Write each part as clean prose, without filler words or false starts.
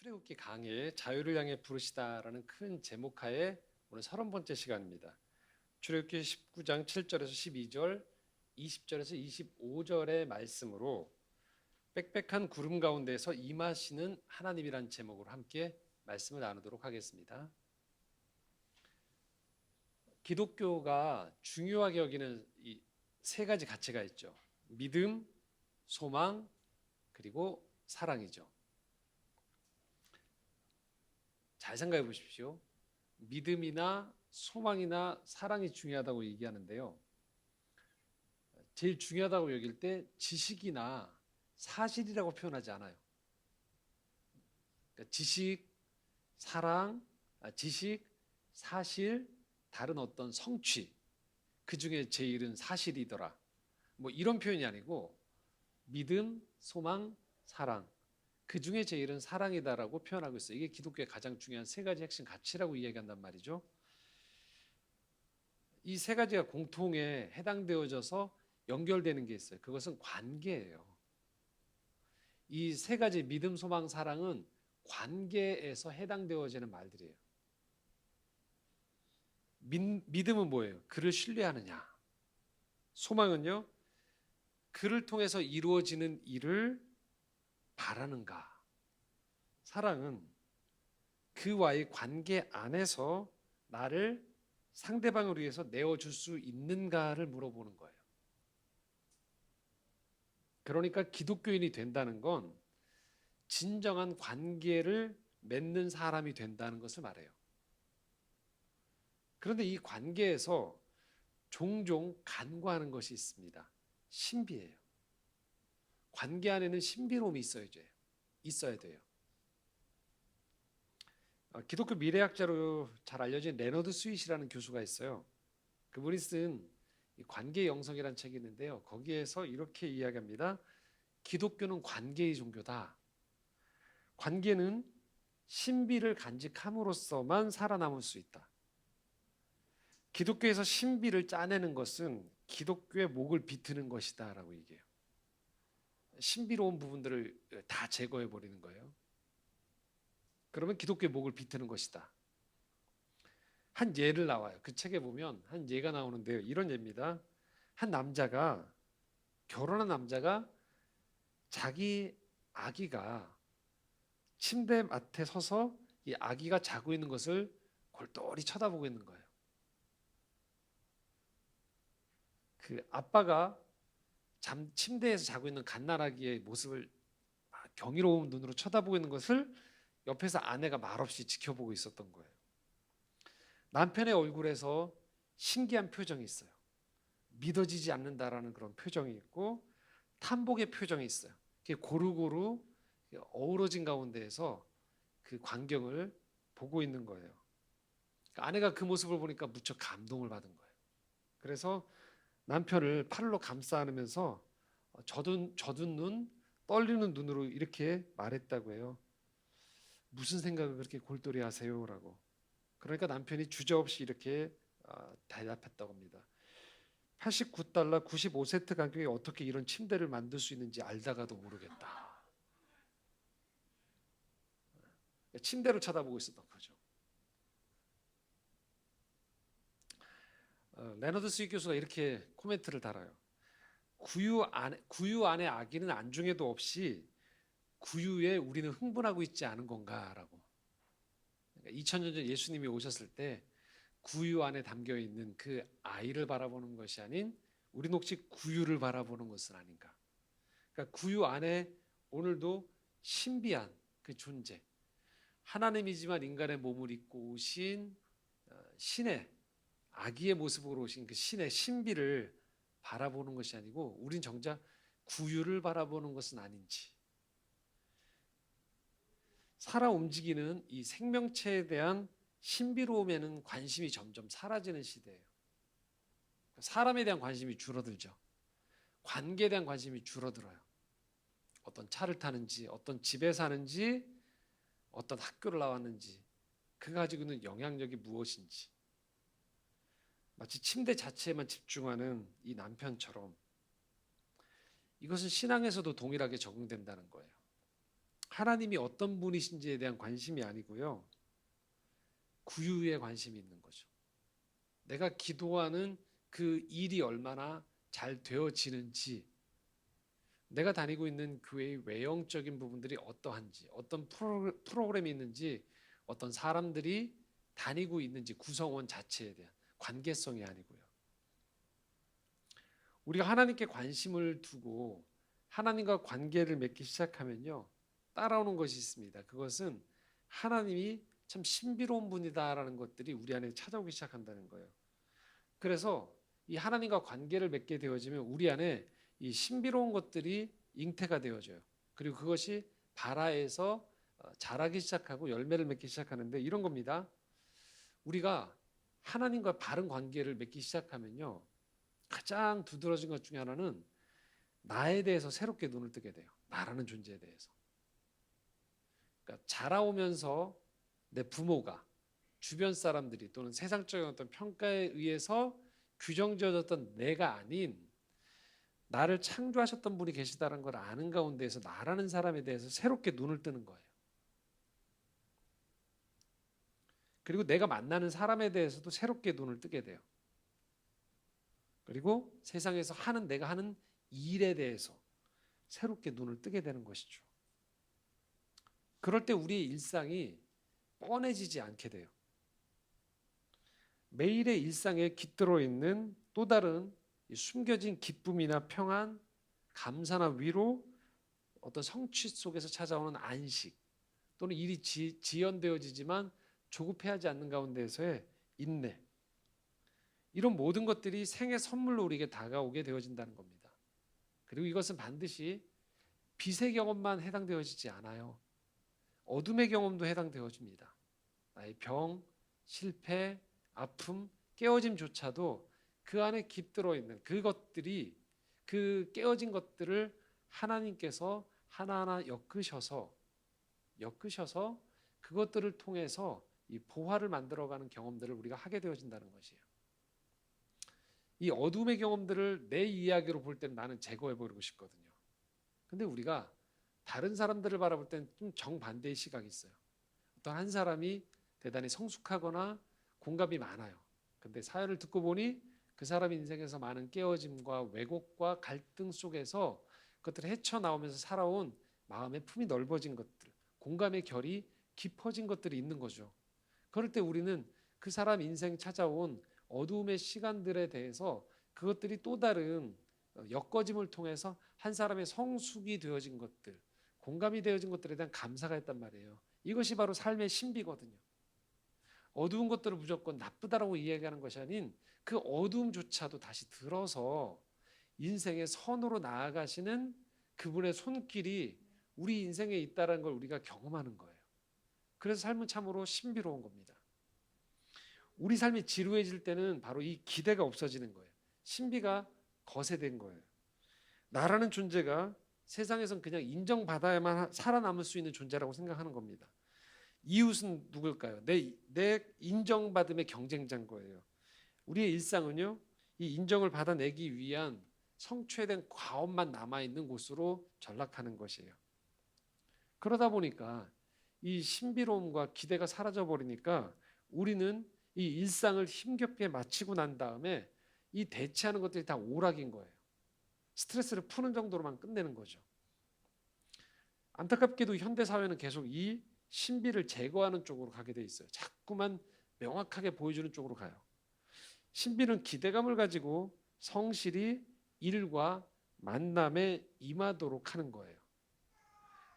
출애굽기 강해 자유를 향해 부르시다라는 큰 제목하에 오늘 30번째 시간입니다. 출애굽기 19장 7절에서 12절, 20절에서 25절의 말씀으로 빽빽한 구름 가운데서 임하시는 하나님이란 제목으로 함께 말씀을 나누도록 하겠습니다. 기독교가 중요하게 여기는 이 세 가지 가치가 있죠. 믿음, 소망, 그리고 사랑이죠. 잘 생각해 보십시오. 믿음이나 소망이나 사랑이 중요하다고 얘기하는데요. 제일 중요하다고 여길 때 지식이나 사실이라고 표현하지 않아요. 그러니까 지식, 사실, 다른 어떤 성취, 그 중에 제일은 사실이더라. 뭐 이런 표현이 아니고 믿음, 소망, 사랑. 그 중에 제일은 사랑이다라고 표현하고 있어요. 이게 기독교의 가장 중요한 세 가지 핵심 가치라고 이야기한단 말이죠. 이 세 가지가 공통에 해당되어져서 연결되는 게 있어요. 그것은 관계예요. 이 세 가지 믿음, 소망, 사랑은 관계에서 해당되어지는 말들이에요. 믿음은 뭐예요? 그를 신뢰하느냐. 소망은요, 그를 통해서 이루어지는 일을 바라는가. 사랑은 그와의 관계 안에서 나를 상대방을 위해서 내어줄 수 있는가를 물어보는 거예요. 그러니까 기독교인이 된다는 건 진정한 관계를 맺는 사람이 된다는 것을 말해요. 그런데 이 관계에서 종종 간과하는 것이 있습니다. 신비예요. 관계 안에는 신비로움이 있어야 돼요. 기독교 미래학자로 잘 알려진 레너드 스윗이라는 교수가 있어요. 그분이 쓴 관계 영성이라는 책이 있는데요. 거기에서 이렇게 이야기합니다. 기독교는 관계의 종교다. 관계는 신비를 간직함으로써만 살아남을 수 있다. 기독교에서 신비를 짜내는 것은 기독교의 목을 비트는 것이다 라고 얘기해요. 신비로운 부분들을 다 제거해 버리는 거예요. 그러면 기독교의 목을 비트는 것이다. 한 예를 나와요. 그 책에 보면 한 예가 나오는데요. 이런 예입니다. 결혼한 남자가 자기 아기가 침대 맡에 서서 이 아기가 자고 있는 것을 골똘히 쳐다보고 있는 거예요. 그 아빠가 침대에서 자고 있는 갓난아기의 모습을 경이로운 눈으로 쳐다보고 있는 것을 옆에서 아내가 말없이 지켜보고 있었던 거예요. 남편의 얼굴에서 신기한 표정이 있어요. 믿어지지 않는다라는 그런 표정이 있고 탐복의 표정이 있어요. 고루고루 어우러진 가운데에서 그 광경을 보고 있는 거예요. 아내가 그 모습을 보니까 무척 감동을 받은 거예요. 그래서 남편을 팔로 감싸 안으면서 젖은 눈, 떨리는 눈으로 이렇게 말했다고 해요. 무슨 생각을 그렇게 골똘히 하세요? 라고. 그러니까 남편이 주저없이 이렇게 대답했다고 합니다. 89달러 95세트 가격에 어떻게 이런 침대를 만들 수 있는지 알다가도 모르겠다. 침대를 쳐다보고 있었던 거죠. 레너드 스윗 교수가 이렇게 코멘트를 달아요. 구유 안에 아기는 안중에도 없이 구유에 우리는 흥분하고 있지 않은 건가라고. 그러니까 2000년 전 예수님이 오셨을 때 구유 안에 담겨 있는 그 아이를 바라보는 것이 아닌 우리는 혹시 구유를 바라보는 것은 아닌가. 그러니까 구유 안에 오늘도 신비한 그 존재, 하나님이지만 인간의 몸을 입고 오신 신의 아기의 모습으로 오신 그 신의 신비를 바라보는 것이 아니고 우린 정작 구유를 바라보는 것은 아닌지. 살아 움직이는 이 생명체에 대한 신비로움에는 관심이 점점 사라지는 시대예요. 사람에 대한 관심이 줄어들죠. 관계에 대한 관심이 줄어들어요. 어떤 차를 타는지, 어떤 집에 사는지, 어떤 학교를 나왔는지, 그 가지고 있는 영향력이 무엇인지. 마치 침대 자체에만 집중하는 이 남편처럼 이것은 신앙에서도 동일하게 적용된다는 거예요. 하나님이 어떤 분이신지에 대한 관심이 아니고요. 구유에 관심이 있는 거죠. 내가 기도하는 그 일이 얼마나 잘 되어지는지, 내가 다니고 있는 교회의 외형적인 부분들이 어떠한지, 어떤 프로그램이 있는지, 어떤 사람들이 다니고 있는지, 구성원 자체에 대한 관계성이 아니고요. 우리가 하나님께 관심을 두고 하나님과 관계를 맺기 시작하면요, 따라오는 것이 있습니다. 그것은 하나님이 참 신비로운 분이다라는 것들이 우리 안에 찾아오기 시작한다는 거예요. 그래서 이 하나님과 관계를 맺게 되어지면 우리 안에 이 신비로운 것들이 잉태가 되어져요. 그리고 그것이 발아에서 자라기 시작하고 열매를 맺기 시작하는데, 이런 겁니다. 우리가 하나님과 바른 관계를 맺기 시작하면요, 가장 두드러진 것 중에 하나는 나에 대해서 새롭게 눈을 뜨게 돼요. 나라는 존재에 대해서. 그러니까 자라오면서 내 부모가, 주변 사람들이 또는 세상적인 어떤 평가에 의해서 규정지어졌던 내가 아닌 나를 창조하셨던 분이 계시다는 걸 아는 가운데에서 나라는 사람에 대해서 새롭게 눈을 뜨는 거예요. 그리고 내가 만나는 사람에 대해서도 새롭게 눈을 뜨게 돼요. 그리고 세상에서 내가 하는 일에 대해서 새롭게 눈을 뜨게 되는 것이죠. 그럴 때 우리의 일상이 뻔해지지 않게 돼요. 매일의 일상에 깃들어 있는 또 다른 숨겨진 기쁨이나 평안, 감사나 위로, 어떤 성취 속에서 찾아오는 안식, 또는 일이 지연되어지지만 조급해하지 않는 가운데에서의 인내, 이런 모든 것들이 생의 선물로 우리에게 다가오게 되어진다는 겁니다. 그리고 이것은 반드시 빛의 경험만 해당되어지지 않아요. 어둠의 경험도 해당되어집니다. 나의 병, 실패, 아픔, 깨어짐조차도 그 안에 깃들어 있는 그것들이, 그 깨어진 것들을 하나님께서 하나하나 엮으셔서 그것들을 통해서 이 보화를 만들어가는 경험들을 우리가 하게 되어진다는 것이에요. 이 어둠의 경험들을 내 이야기로 볼 때는 나는 제거해버리고 싶거든요. 근데 우리가 다른 사람들을 바라볼 때는 좀 정반대의 시각이 있어요. 어떤 한 사람이 대단히 성숙하거나 공감이 많아요. 근데 사연을 듣고 보니 그 사람 인생에서 많은 깨어짐과 왜곡과 갈등 속에서 그것들을 헤쳐나오면서 살아온 마음의 품이 넓어진 것들, 공감의 결이 깊어진 것들이 있는 거죠. 그럴 때 우리는 그 사람 인생 찾아온 어두움의 시간들에 대해서 그것들이 또 다른 엮어짐을 통해서 한 사람의 성숙이 되어진 것들, 공감이 되어진 것들에 대한 감사가 있단 말이에요. 이것이 바로 삶의 신비거든요. 어두운 것들을 무조건 나쁘다라고 이야기하는 것이 아닌 그 어두움조차도 다시 들어서 인생의 선으로 나아가시는 그분의 손길이 우리 인생에 있다는 걸 우리가 경험하는 거예요. 그래서 삶은 참으로 신비로운 겁니다. 우리 삶이 지루해질 때는 바로 이 기대가 없어지는 거예요. 신비가 거세된 거예요. 나라는 존재가 세상에선 그냥 인정받아야만 살아남을 수 있는 존재라고 생각하는 겁니다. 이웃은 누굴까요? 내 인정받음의 경쟁자인 거예요. 우리의 일상은요, 이 인정을 받아내기 위한 성취된 과업만 남아있는 곳으로 전락하는 것이에요. 그러다 보니까 이 신비로움과 기대가 사라져 버리니까 우리는 이 일상을 힘겹게 마치고 난 다음에 이 대체하는 것들이 다 오락인 거예요. 스트레스를 푸는 정도로만 끝내는 거죠. 안타깝게도 현대 사회는 계속 이 신비를 제거하는 쪽으로 가게 돼 있어요. 자꾸만 명확하게 보여주는 쪽으로 가요. 신비는 기대감을 가지고 성실히 일과 만남에 임하도록 하는 거예요.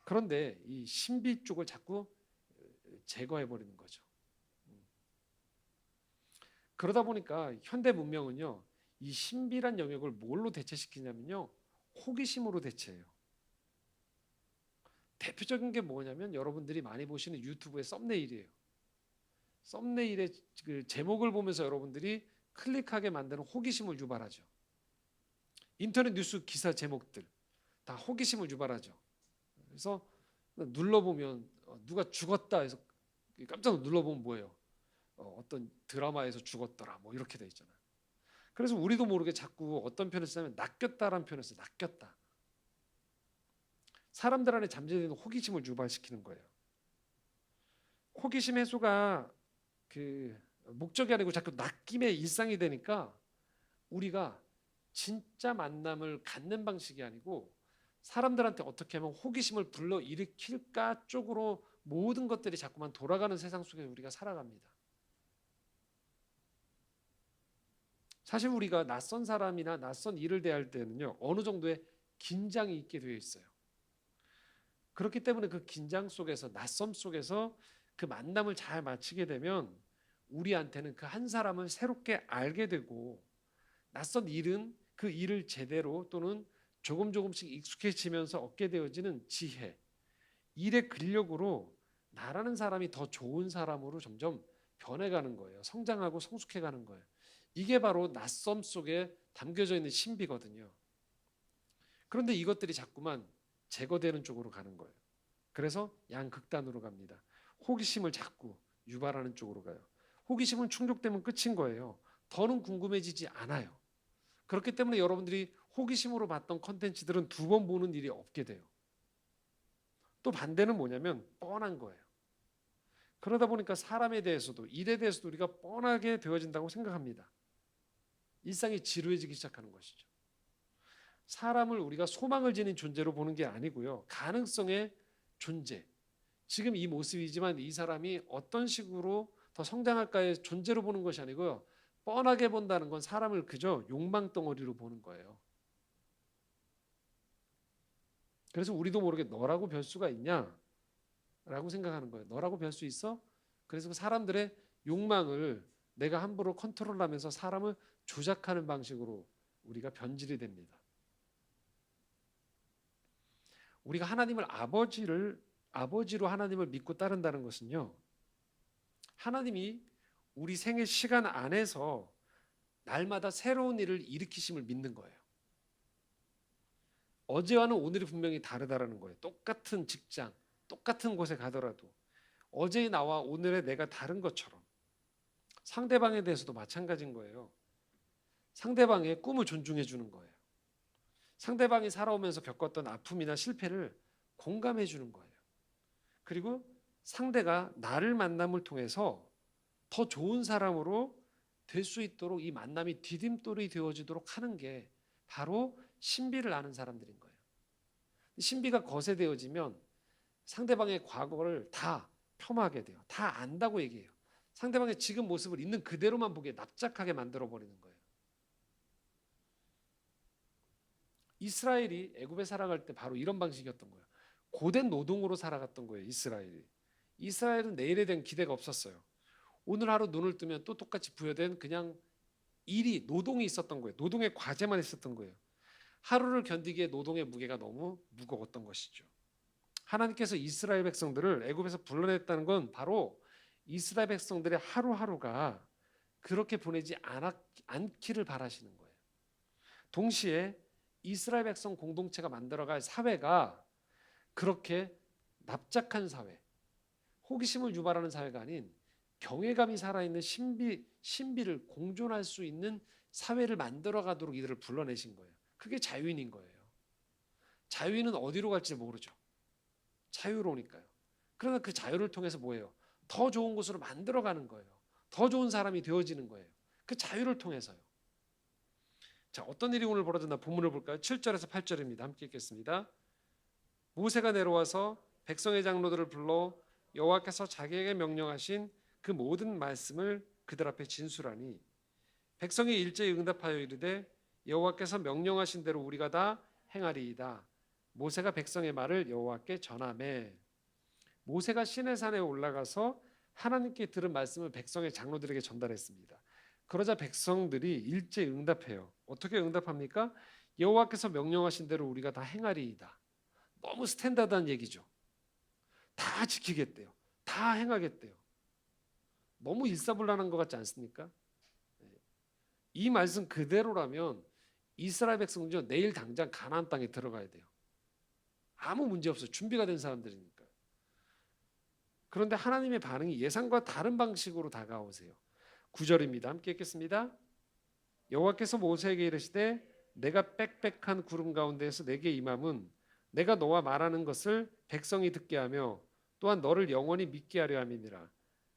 그런데 이 신비 쪽을 자꾸 제거해 버리는 거죠. 그러다 보니까 현대 문명은요, 이 신비란 영역을 뭘로 대체시키냐면요, 호기심으로 대체해요. 대표적인 게 뭐냐면 여러분들이 많이 보시는 유튜브의 썸네일이에요. 썸네일의 그 제목을 보면서 여러분들이 클릭하게 만드는 호기심을 유발하죠. 인터넷 뉴스 기사 제목들 다 호기심을 유발하죠. 그래서 눌러보면 누가 죽었다 해서 깜짝 눌러보면 뭐예요? 어떤 드라마에서 죽었더라 뭐 이렇게 돼 있잖아요. 그래서 우리도 모르게 자꾸 어떤 표현을 쓰냐면 낚였다라는 표현을 써요. 낚였다. 사람들 안에 잠재되는 호기심을 유발시키는 거예요. 호기심 해소가 목적이 아니고 자꾸 낚임의 일상이 되니까 우리가 진짜 만남을 갖는 방식이 아니고 사람들한테 어떻게 하면 호기심을 불러일으킬까 쪽으로 모든 것들이 자꾸만 돌아가는 세상 속에 우리가 살아갑니다. 사실 우리가 낯선 사람이나 낯선 일을 대할 때는요, 어느 정도의 긴장이 있게 되어 있어요. 그렇기 때문에 그 긴장 속에서, 낯섦 속에서 그 만남을 잘 마치게 되면 우리한테는 그 한 사람을 새롭게 알게 되고, 낯선 일은 그 일을 제대로 또는 조금씩 익숙해지면서 얻게 되어지는 지혜, 일의 근력으로 나라는 사람이 더 좋은 사람으로 점점 변해가는 거예요. 성장하고 성숙해가는 거예요. 이게 바로 낯섦 속에 담겨져 있는 신비거든요. 그런데 이것들이 자꾸만 제거되는 쪽으로 가는 거예요. 그래서 양극단으로 갑니다. 호기심을 자꾸 유발하는 쪽으로 가요. 호기심은 충족되면 끝인 거예요. 더는 궁금해지지 않아요. 그렇기 때문에 여러분들이 호기심으로 봤던 컨텐츠들은 두 번 보는 일이 없게 돼요. 또 반대는 뭐냐면 뻔한 거예요. 그러다 보니까 사람에 대해서도 일에 대해서도 우리가 뻔하게 되어진다고 생각합니다. 일상이 지루해지기 시작하는 것이죠. 사람을 우리가 소망을 지닌 존재로 보는 게 아니고요. 가능성의 존재. 지금 이 모습이지만 이 사람이 어떤 식으로 더 성장할까의 존재로 보는 것이 아니고요. 뻔하게 본다는 건 사람을 그저 욕망 덩어리로 보는 거예요. 그래서 우리도 모르게 너라고 별 수가 있냐? 라고 생각하는 거예요. 너라고 별 수 있어? 그래서 사람들의 욕망을 내가 함부로 컨트롤하면서 사람을 조작하는 방식으로 우리가 변질이 됩니다. 우리가 하나님을 아버지로 하나님을 믿고 따른다는 것은요. 하나님이 우리 생애 시간 안에서 날마다 새로운 일을 일으키심을 믿는 거예요. 어제와는 오늘이 분명히 다르다라는 거예요. 똑같은 직장, 똑같은 곳에 가더라도 어제의 나와 오늘의 내가 다른 것처럼 상대방에 대해서도 마찬가지인 거예요. 상대방의 꿈을 존중해 주는 거예요. 상대방이 살아오면서 겪었던 아픔이나 실패를 공감해 주는 거예요. 그리고 상대가 나를 만남을 통해서 더 좋은 사람으로 될 수 있도록 이 만남이 디딤돌이 되어지도록 하는 게 바로 신비를 아는 사람들인 거예요. 신비가 거세되어지면 상대방의 과거를 다 폄하하게 돼요. 다 안다고 얘기해요. 상대방의 지금 모습을 있는 그대로만 보게 납작하게 만들어버리는 거예요. 이스라엘이 애굽에 살아갈 때 바로 이런 방식이었던 거예요. 고된 노동으로 살아갔던 거예요. 이스라엘은 내일에 대한 기대가 없었어요. 오늘 하루 눈을 뜨면 또 똑같이 부여된 그냥 노동이 있었던 거예요. 노동의 과제만 있었던 거예요. 하루를 견디기에 노동의 무게가 너무 무거웠던 것이죠. 하나님께서 이스라엘 백성들을 애굽에서 불러냈다는 건 바로 이스라엘 백성들의 하루하루가 그렇게 보내지 않기를 바라시는 거예요. 동시에 이스라엘 백성 공동체가 만들어갈 사회가 그렇게 납작한 사회, 호기심을 유발하는 사회가 아닌 경외감이 살아있는 신비를 공존할 수 있는 사회를 만들어가도록 이들을 불러내신 거예요. 그게 자유인인 거예요. 자유인은 어디로 갈지 모르죠. 자유로우니까요. 그러나 그 자유를 통해서 뭐예요? 더 좋은 곳으로 만들어가는 거예요. 더 좋은 사람이 되어지는 거예요. 그 자유를 통해서요. 자, 어떤 일이 오늘 벌어졌나 본문을 볼까요? 7절에서 8절입니다. 함께 읽겠습니다. 모세가 내려와서 백성의 장로들을 불러 여호와께서 자기에게 명령하신 그 모든 말씀을 그들 앞에 진술하니 백성이 일제히 응답하여 이르되 여호와께서 명령하신 대로 우리가 다 행하리이다. 모세가 백성의 말을 여호와께 전하매 모세가 시내산에 올라가서 하나님께 들은 말씀을 백성의 장로들에게 전달했습니다. 그러자 백성들이 일제히 응답해요. 어떻게 응답합니까? 여호와께서 명령하신 대로 우리가 다 행하리이다. 너무 스탠다드한 얘기죠. 다 지키겠대요. 다 행하겠대요. 너무 일사불란한 것 같지 않습니까? 이 말씀 그대로라면 이스라엘 백성은요 내일 당장 가나안 땅에 들어가야 돼요. 아무 문제 없어요. 준비가 된 사람들이니까. 그런데 하나님의 반응이 예상과 다른 방식으로 다가오세요. 9절입니다. 함께 읽겠습니다. 여호와께서 모세에게 이르시되 내가 빽빽한 구름 가운데에서 내게 임함은 내가 너와 말하는 것을 백성이 듣게 하며 또한 너를 영원히 믿게 하려 함이니라.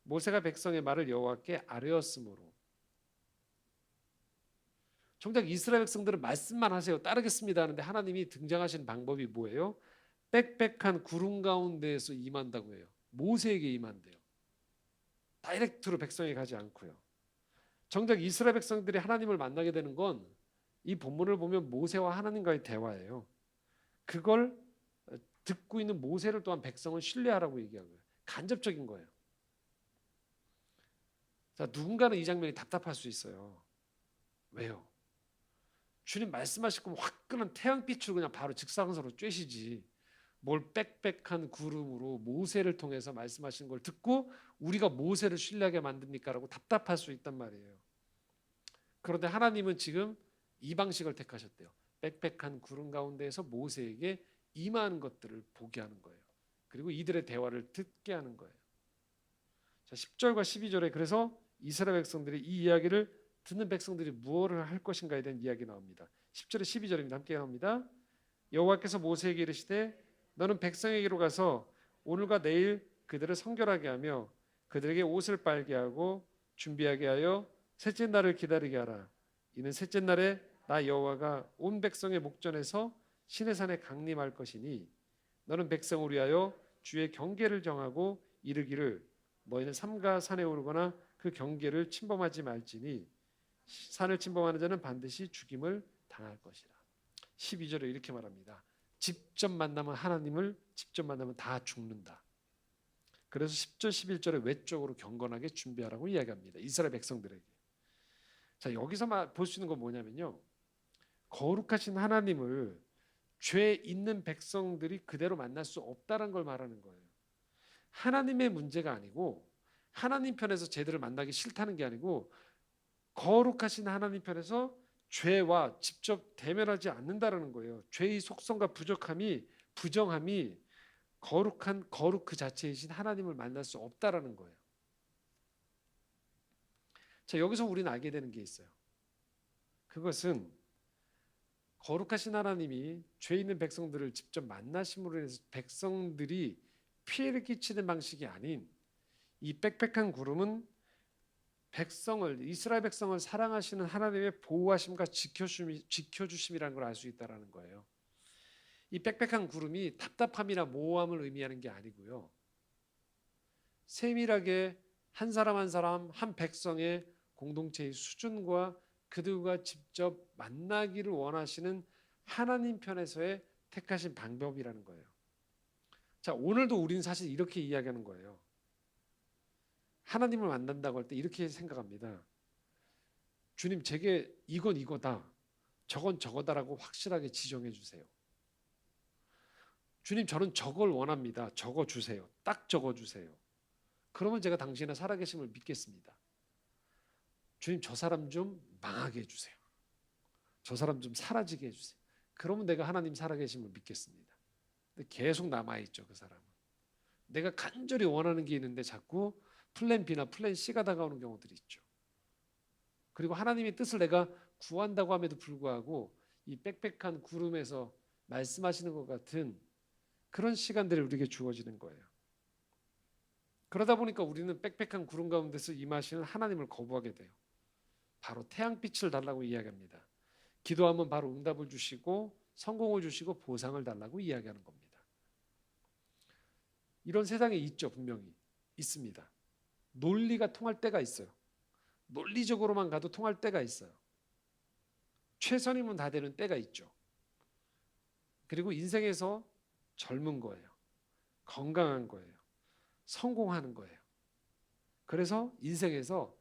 모세가 백성의 말을 여호와께 아뢰었으므로. 정작 이스라엘 백성들은 말씀만 하세요, 따르겠습니다 하는데 하나님이 등장하신 방법이 뭐예요? 빽빽한 구름 가운데에서 임한다고 해요. 모세에게 임한대요. 다이렉트로 백성에 가지 않고요. 정작 이스라엘 백성들이 하나님을 만나게 되는 건 이 본문을 보면 모세와 하나님과의 대화예요. 그걸 듣고 있는 모세를 또한 백성은 신뢰하라고 얘기한 거예요. 간접적인 거예요. 자, 누군가는 이 장면이 답답할 수 있어요. 왜요? 주님 말씀하실 거면 화끈한 태양빛으로 그냥 바로 직사광선으로 쬐시지. 뭘 빽빽한 구름으로 모세를 통해서 말씀하신 걸 듣고 우리가 모세를 신뢰하게 만듭니까? 라고 답답할 수 있단 말이에요. 그런데 하나님은 지금 이 방식을 택하셨대요. 빽빽한 구름 가운데에서 모세에게 임하는 것들을 보게 하는 거예요. 그리고 이들의 대화를 듣게 하는 거예요. 자, 10절과 12절에 그래서 이스라엘 백성들이 이 이야기를 듣는 백성들이 무엇을 할 것인가에 대한 이야기 나옵니다. 10절에 12절입니다. 함께 합니다. 여호와께서 모세에게 이르시되 너는 백성에게로 가서 오늘과 내일 그들을 성결하게 하며 그들에게 옷을 빨게 하고 준비하게 하여 셋째 날을 기다리게 하라. 이는 셋째 날에 나 여호와가 온 백성의 목전에서 시내산에 강림할 것이니 너는 백성을 위하여 주의 경계를 정하고 이르기를 너희는 삼가 산에 오르거나 그 경계를 침범하지 말지니 산을 침범하는 자는 반드시 죽임을 당할 것이라. 12절에 이렇게 말합니다. 직접 만나면 하나님을 직접 만나면 다 죽는다. 그래서 10절 11절에 외적으로 경건하게 준비하라고 이야기합니다. 이스라엘 백성들에게. 자, 여기서 볼 수 있는 건 뭐냐면요. 거룩하신 하나님을 죄 있는 백성들이 그대로 만날 수 없다는 걸 말하는 거예요. 하나님의 문제가 아니고 하나님 편에서 쟤들을 만나기 싫다는 게 아니고 거룩하신 하나님 편에서 죄와 직접 대면하지 않는다라는 거예요. 죄의 속성과 부정함이 거룩한 거룩 그 자체이신 하나님을 만날 수 없다라는 거예요. 자, 여기서 우리는 알게 되는 게 있어요. 그것은 거룩하신 하나님이 죄 있는 백성들을 직접 만나심으로 인해서 백성들이 피해를 끼치는 방식이 아닌 이 빽빽한 구름은 이스라엘 백성을 사랑하시는 하나님의 보호하심과 지켜주심이라는 걸 알 수 있다는 거예요. 이 빽빽한 구름이 답답함이나 모호함을 의미하는 게 아니고요. 세밀하게 한 사람 한 사람 한 백성의 공동체의 수준과 그들과 직접 만나기를 원하시는 하나님 편에서의 택하신 방법이라는 거예요. 자, 오늘도 우리는 사실 이렇게 이야기하는 거예요. 하나님을 만난다고 할 때 이렇게 생각합니다. 주님, 제게 이건 이거다, 저건 저거다라고 확실하게 지정해 주세요. 주님, 저는 저걸 원합니다. 적어 주세요. 딱 적어 주세요. 그러면 제가 당신의 살아계심을 믿겠습니다. 주님, 저 사람 좀 망하게 해주세요. 저 사람 좀 사라지게 해주세요. 그러면 내가 하나님 살아계심을 믿겠습니다. 근데 계속 남아있죠, 그 사람은. 내가 간절히 원하는 게 있는데 자꾸 플랜 B나 플랜 C가 다가오는 경우들이 있죠. 그리고 하나님의 뜻을 내가 구한다고 함에도 불구하고 이 빽빽한 구름에서 말씀하시는 것 같은 그런 시간들이 우리에게 주어지는 거예요. 그러다 보니까 우리는 빽빽한 구름 가운데서 임하시는 하나님을 거부하게 돼요. 바로 태양빛을 달라고 이야기합니다. 기도하면 바로 응답을 주시고 성공을 주시고 보상을 달라고 이야기하는 겁니다. 이런 세상에 있죠. 분명히 있습니다. 논리가 통할 때가 있어요. 논리적으로만 가도 통할 때가 있어요. 최선이면 다 되는 때가 있죠. 그리고 인생에서 젊은 거예요. 건강한 거예요. 성공하는 거예요. 그래서 인생에서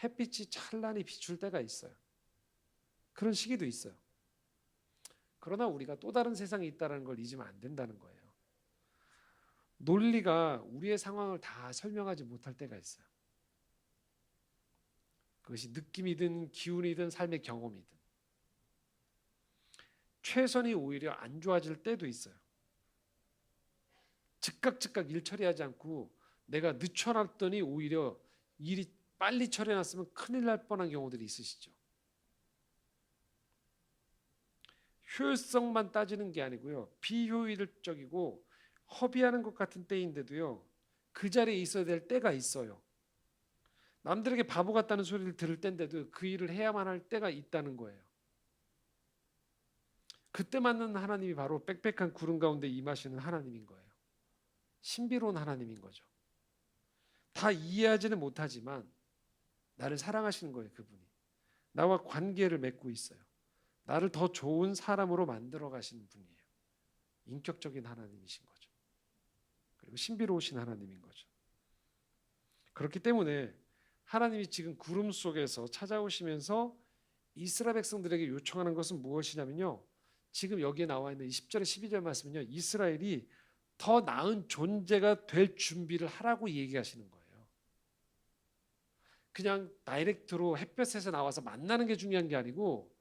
햇빛이 찬란히 비출 때가 있어요. 그런 시기도 있어요. 그러나 우리가 또 다른 세상이 있다는 걸 잊으면 안 된다는 거예요. 논리가 우리의 상황을 다 설명하지 못할 때가 있어요. 그것이 느낌이든 기운이든 삶의 경험이든. 최선이 오히려 안 좋아질 때도 있어요. 즉각 일 처리하지 않고 내가 늦춰놨더니 오히려 일이 빨리 처리해놨으면 큰일 날 뻔한 경우들이 있으시죠. 효율성만 따지는 게 아니고요. 비효율적이고 허비하는 것 같은 때인데도요. 그 자리에 있어야 될 때가 있어요. 남들에게 바보 같다는 소리를 들을 때인데도 그 일을 해야만 할 때가 있다는 거예요. 그때 맞는 하나님이 바로 빽빽한 구름 가운데 임하시는 하나님인 거예요. 신비로운 하나님인 거죠. 다 이해하지는 못하지만 나를 사랑하시는 거예요. 그분이. 나와 관계를 맺고 있어요. 나를 더 좋은 사람으로 만들어 가시는 분이에요. 인격적인 하나님이신 거죠. 그리고 신비로우신 하나님인 거죠. 그렇기 때문에 하나님이 지금 구름 속에서 찾아오시면서 이스라엘 백성들에게 요청하는 것은 무엇이냐면요. 지금 여기에 나와 있는 10절에 12절 말씀은요. 이스라엘이 더 나은 존재가 될 준비를 하라고 얘기하시는 거예요. 그냥 다이렉트로 햇볕에서 나와서 만나는 게 중요한 게 아니고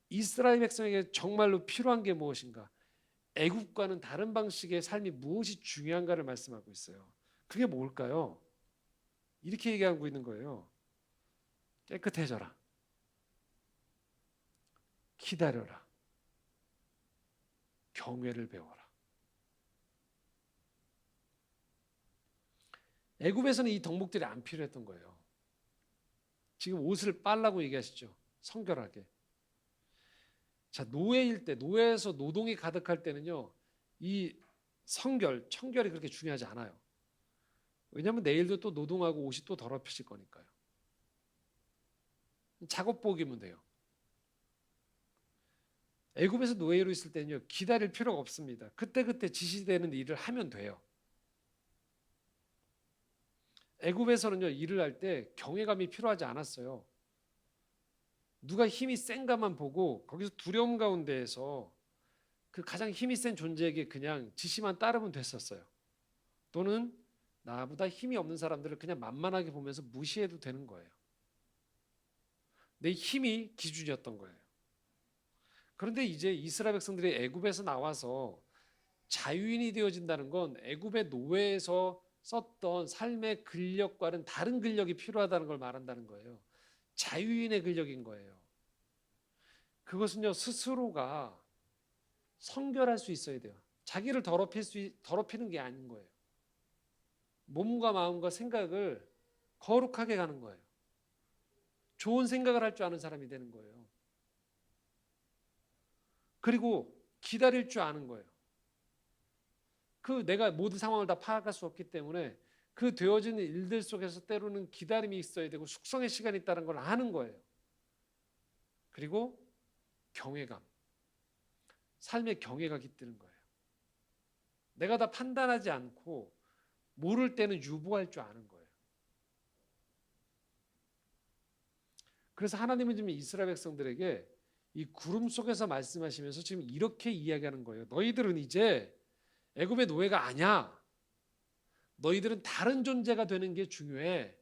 이스라엘 백성에게 정말로 필요한 게 무엇인가? 애국과는 다른 방식의 삶이 무엇이 중요한가를 말씀하고 있어요. 그게 뭘까요? 이렇게 얘기하고 있는 거예요. 깨끗해져라. 기다려라. 경외를 배워라. 애굽에서는 이 덕목들이 안 필요했던 거예요. 지금 옷을 빨라고 얘기하시죠. 성결하게. 자, 노예일 때, 노예에서 노동이 가득할 때는요. 이 성결, 청결이 그렇게 중요하지 않아요. 왜냐하면 내일도 또 노동하고 옷이 또 더럽혀질 거니까요. 작업복이면 돼요. 애굽에서 노예로 있을 때는요. 기다릴 필요가 없습니다. 그때그때 지시되는 일을 하면 돼요. 애굽에서는요. 일을 할 때 경외감이 필요하지 않았어요. 누가 힘이 센가만 보고 거기서 두려움 가운데에서 그 가장 힘이 센 존재에게 그냥 지시만 따르면 됐었어요. 또는 나보다 힘이 없는 사람들을 그냥 만만하게 보면서 무시해도 되는 거예요. 내 힘이 기준이었던 거예요. 그런데 이제 이스라엘 백성들이 애굽에서 나와서 자유인이 되어진다는 건 애굽의 노예에서 썼던 삶의 근력과는 다른 근력이 필요하다는 걸 말한다는 거예요. 자유인의 근력인 거예요. 그것은요 스스로가 성결할 수 있어야 돼요. 자기를 더럽히는 게 아닌 거예요. 몸과 마음과 생각을 거룩하게 가는 거예요. 좋은 생각을 할 줄 아는 사람이 되는 거예요. 그리고 기다릴 줄 아는 거예요. 그 내가 모든 상황을 다 파악할 수 없기 때문에 그 되어지는 일들 속에서 때로는 기다림이 있어야 되고 숙성의 시간이 있다는 걸 아는 거예요. 그리고 경외감. 삶의 경외가 깃드는 거예요. 내가 다 판단하지 않고 모를 때는 유보할 줄 아는 거예요. 그래서 하나님은 지금 이스라엘 백성들에게 이 구름 속에서 말씀하시면서 지금 이렇게 이야기하는 거예요. 너희들은 이제 애굽의 노예가 아니야. 너희들은 다른 존재가 되는 게 중요해.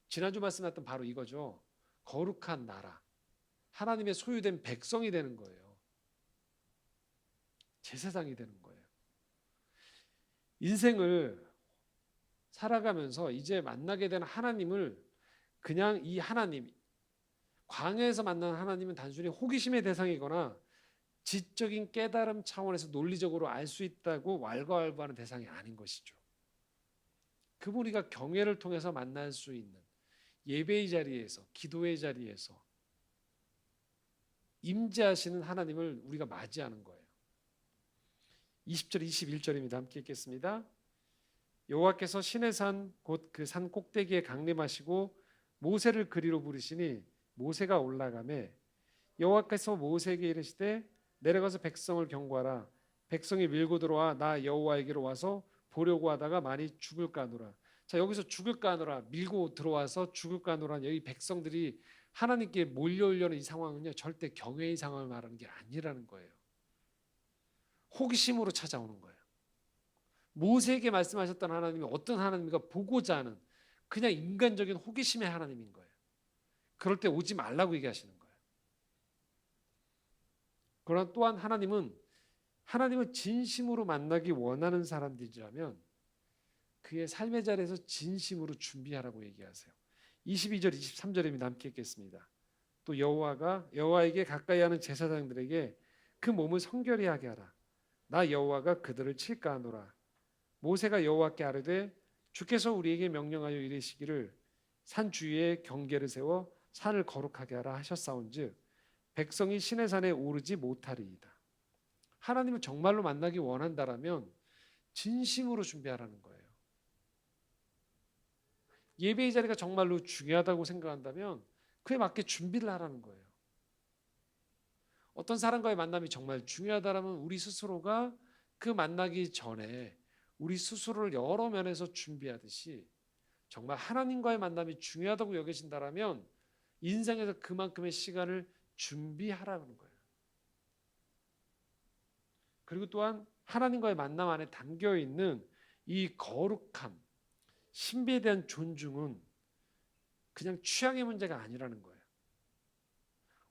지난주 말씀했던 바로 이거죠. 거룩한 나라. 하나님의 소유된 백성이 되는 거예요. 제사장이 되는 거예요. 인생을 살아가면서 이제 만나게 되는 하나님을 그냥 이 하나님, 광야에서 만난 하나님은 단순히 호기심의 대상이거나 지적인 깨달음 차원에서 논리적으로 알 수 있다고 왈가왈부하는 대상이 아닌 것이죠. 그분 우리가 경외를 통해서 만날 수 있는 예배의 자리에서, 기도의 자리에서 임재하시는 하나님을 우리가 맞이하는 거예요. 20절 21절입니다. 함께 읽겠습니다. 여호와께서 시내산 곧 그 산 꼭대기에 강림하시고 모세를 그리로 부르시니 모세가 올라가매 여호와께서 모세에게 이르시되 내려가서 백성을 경고하라. 백성이 밀고 들어와 나 여호와에게로 와서 보려고 하다가 많이 죽을까 하노라. 자, 여기서 죽을까 하노라, 밀고 들어와서 죽을까 하노라. 여기 백성들이 하나님께 몰려오려는 이 상황은요 절대 경외의 상황을 말하는 게 아니라는 거예요. 호기심으로 찾아오는 거예요. 모세에게 말씀하셨던 하나님이 어떤 하나님인가 보고자 하는 그냥 인간적인 호기심의 하나님인 거예요. 그럴 때 오지 말라고 얘기하시는 거예요. 그러나 또한 하나님을 진심으로 만나기 원하는 사람들이라면 그의 삶의 자리에서 진심으로 준비하라고 얘기하세요. 22절 23절입니다. 함께 읽겠습니다. 또 여호와에게 가까이 하는 제사장들에게 그 몸을 성결히 하게 하라. 나 여호와가 그들을 칠까 하노라. 모세가 여호와께 아뢰되 주께서 우리에게 명령하여 이르시기를 산 주위에 경계를 세워 산을 거룩하게 하라 하셨사온즉 백성이 시내 산에 오르지 못하리이다. 하나님을 정말로 만나기 원한다라면 진심으로 준비하라는 거예요. 예배의 자리가 정말로 중요하다고 생각한다면 그에 맞게 준비를 하라는 거예요. 어떤 사람과의 만남이 정말 중요하다라면 우리 스스로가 그 만나기 전에 우리 스스로를 여러 면에서 준비하듯이 정말 하나님과의 만남이 중요하다고 여겨진다라면 인생에서 그만큼의 시간을 준비하라는 거예요. 그리고 또한 하나님과의 만남 안에 담겨 있는 이 거룩함, 신비에 대한 존중은 그냥 취향의 문제가 아니라는 거예요.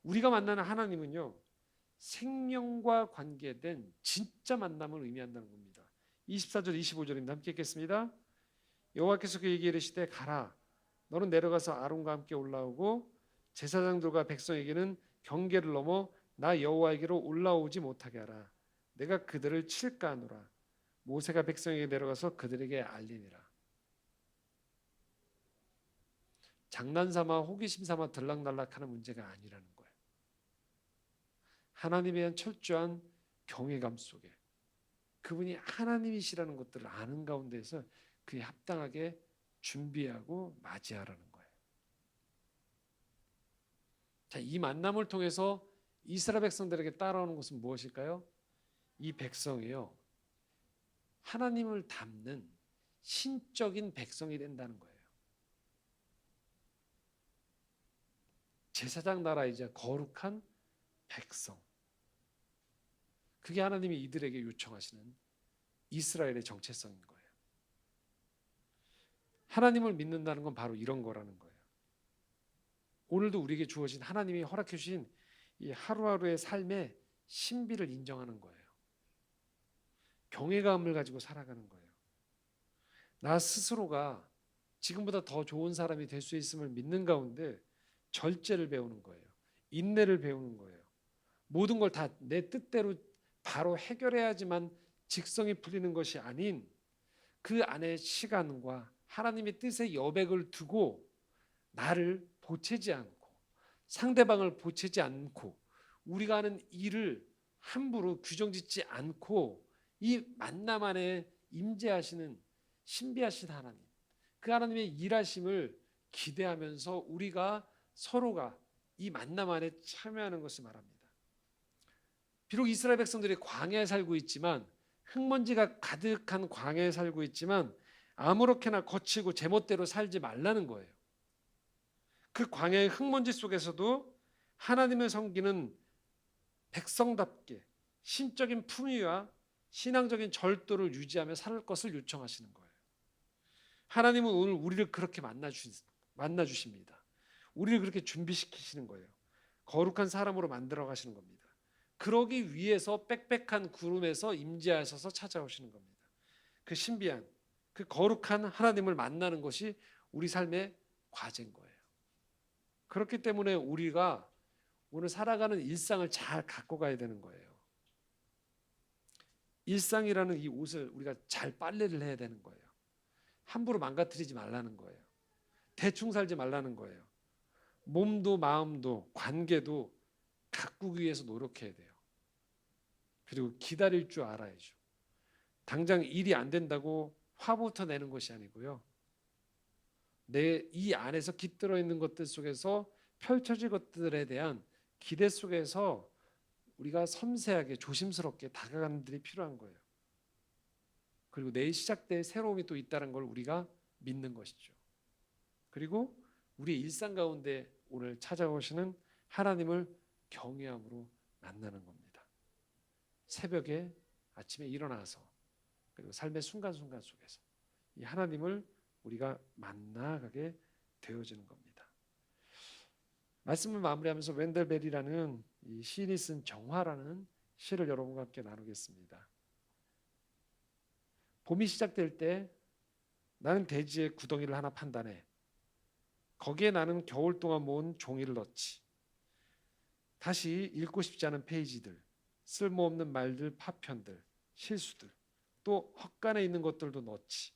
우리가 만나는 하나님은요, 생명과 관계된 진짜 만남을 의미한다는 겁니다. 24절 25절입니다. 함께 읽겠습니다. 여호와께서 그에게 이르시되 가라. 너는 내려가서 아론과 함께 올라오고 제사장들과 백성에게는 경계를 넘어 나 여호와에게로 올라오지 못하게 하라. 내가 그들을 칠까 하노라. 모세가 백성에게 내려가서 그들에게 알리니라. 장난삼아 호기심 삼아 들락날락하는 문제가 아니라는 거예요. 하나님에 대한 철저한 경외감 속에 그분이 하나님이시라는 것들을 아는 가운데서 그에 합당하게 준비하고 맞이하라는 거예요. 자, 이 만남을 통해서 이스라엘 백성들에게 따라오는 것은 무엇일까요? 이 백성이요, 하나님을 닮는 신적인 백성이 된다는 거예요. 제사장 나라이자 거룩한 백성. 그게 하나님이 이들에게 요청하시는 이스라엘의 정체성인 거예요. 하나님을 믿는다는 건 바로 이런 거라는 거예요. 오늘도 우리에게 주어진 하나님이 허락해 주신 이 하루하루의 삶의 신비를 인정하는 거예요. 경외감을 가지고 살아가는 거예요. 나 스스로가 지금보다 더 좋은 사람이 될 수 있음을 믿는 가운데 절제를 배우는 거예요. 인내를 배우는 거예요. 모든 걸 다 내 뜻대로 바로 해결해야지만 직성이 풀리는 것이 아닌 그 안에 시간과 하나님의 뜻의 여백을 두고 나를 보채지 않고 상대방을 보채지 않고 우리가 하는 일을 함부로 규정짓지 않고 이 만남 안에 임재하시는 신비하신 하나님, 그 하나님의 일하심을 기대하면서 우리가 서로가 이 만남 안에 참여하는 것을 말합니다. 비록 이스라엘 백성들이 광야에 살고 있지만, 흙먼지가 가득한 광야에 살고 있지만 아무렇게나 거치고 제멋대로 살지 말라는 거예요. 그 광야의 흙먼지 속에서도 하나님을 섬기는 백성답게 신적인 품위와 신앙적인 절도를 유지하며 살 것을 요청하시는 거예요. 하나님은 오늘 우리를 그렇게 만나 주십니다. 우리를 그렇게 준비시키시는 거예요. 거룩한 사람으로 만들어 가시는 겁니다. 그러기 위해서 빽빽한 구름에서 임재하셔서 찾아오시는 겁니다. 그 신비한, 그 거룩한 하나님을 만나는 것이 우리 삶의 과제인 거예요. 그렇기 때문에 우리가 오늘 살아가는 일상을 잘 갖고 가야 되는 거예요. 일상이라는 이 옷을 우리가 잘 빨래를 해야 되는 거예요. 함부로 망가뜨리지 말라는 거예요. 대충 살지 말라는 거예요. 몸도 마음도 관계도 가꾸기 위해서 노력해야 돼요. 그리고 기다릴 줄 알아야죠. 당장 일이 안 된다고 화부터 내는 것이 아니고요. 내 이 안에서 깃들어 있는 것들 속에서 펼쳐질 것들에 대한 기대 속에서 우리가 섬세하게 조심스럽게 다가가는 들이 필요한 거예요. 그리고 내일 시작될 새로움이 또 있다는 걸 우리가 믿는 것이죠. 그리고 우리 일상 가운데 오늘 찾아오시는 하나님을 경외함으로 만나는 겁니다. 새벽에 아침에 일어나서 그리고 삶의 순간순간 속에서 이 하나님을 우리가 만나가게 되어지는 겁니다. 말씀을 마무리하면서 웬델 벨이라는 이 시인이 쓴 정화라는 시를 여러분과 함께 나누겠습니다. 봄이 시작될 때 나는 대지에 구덩이를 하나 판단해 거기에 나는 겨울 동안 모은 종이를 넣지. 다시 읽고 싶지 않은 페이지들, 쓸모없는 말들, 파편들, 실수들, 또 헛간에 있는 것들도 넣지.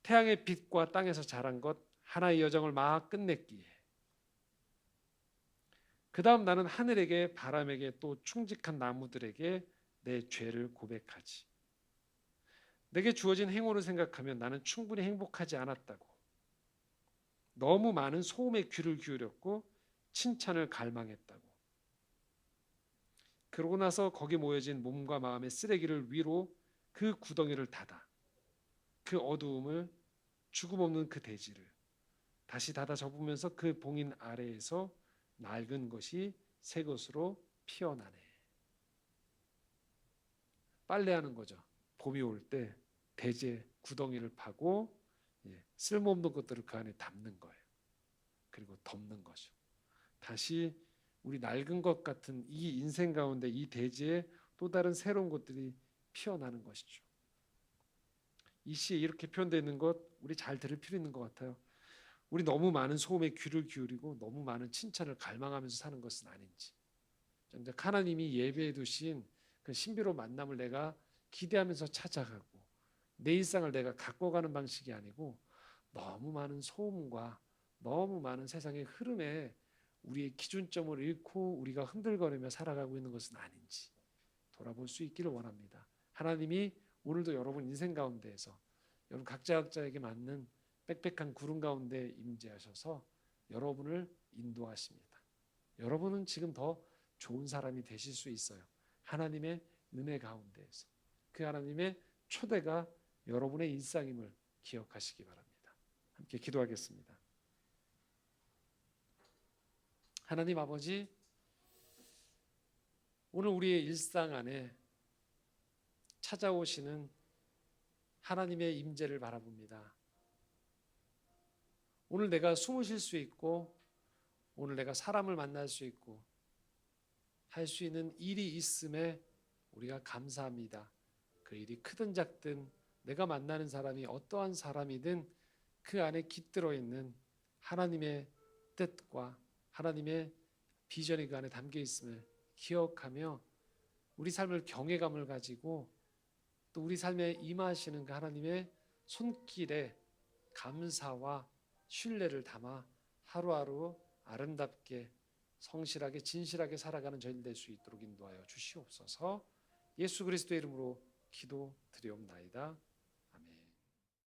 태양의 빛과 땅에서 자란 것 하나의 여정을 막 끝냈기에 그 다음 나는 하늘에게 바람에게 또 충직한 나무들에게 내 죄를 고백하지. 내게 주어진 행운을 생각하면 나는 충분히 행복하지 않았다고. 너무 많은 소음에 귀를 기울였고 칭찬을 갈망했다고. 그러고 나서 거기 모여진 몸과 마음의 쓰레기를 위로 그 구덩이를 닫아 그 어두움을 죽음 없는 그 대지를 다시 닫아 접으면서 그 봉인 아래에서 낡은 것이 새 것으로 피어나네. 빨래하는 거죠. 봄이 올 때 대제 구덩이를 파고 쓸모없는 것들을 그 안에 담는 거예요. 그리고 덮는 거죠. 다시 우리 낡은 것 같은 이 인생 가운데 이 대지에 또 다른 새로운 것들이 피어나는 것이죠. 이 시에 이렇게 표현되어 있는 것 우리 잘 들을 필요 있는 것 같아요. 우리 너무 많은 소음에 귀를 기울이고 너무 많은 칭찬을 갈망하면서 사는 것은 아닌지. 정작 하나님이 예배해 두신 그 신비로운 만남을 내가 기대하면서 찾아가고 내 일상을 내가 갖고 가는 방식이 아니고 너무 많은 소음과 너무 많은 세상의 흐름에 우리의 기준점을 잃고 우리가 흔들거리며 살아가고 있는 것은 아닌지 돌아볼 수 있기를 원합니다. 하나님이 오늘도 여러분 인생 가운데에서 여러분 각자에게 맞는 빽빽한 구름 가운데 임재하셔서 여러분을 인도하십니다. 여러분은 지금 더 좋은 사람이 되실 수 있어요. 하나님의 은혜 가운데에서 그 하나님의 초대가 여러분의 일상임을 기억하시기 바랍니다. 함께 기도하겠습니다. 하나님 아버지, 오늘 우리의 일상 안에 찾아오시는 하나님의 임재를 바라봅니다. 오늘 내가 숨을 쉴 수 있고 오늘 내가 사람을 만날 수 있고 할 수 있는 일이 있음에 우리가 감사합니다. 그 일이 크든 작든 내가 만나는 사람이 어떠한 사람이든 그 안에 깃들어 있는 하나님의 뜻과 하나님의 비전이 그 안에 담겨 있음을 기억하며 우리 삶을 경외감을 가지고 또 우리 삶에 임하시는 그 하나님의 손길에 감사와 신뢰를 담아 하루하루 아름답게 성실하게 진실하게 살아가는 저희들 될 수 있도록 인도하여 주시옵소서. 예수 그리스도의 이름으로 기도드리옵나이다.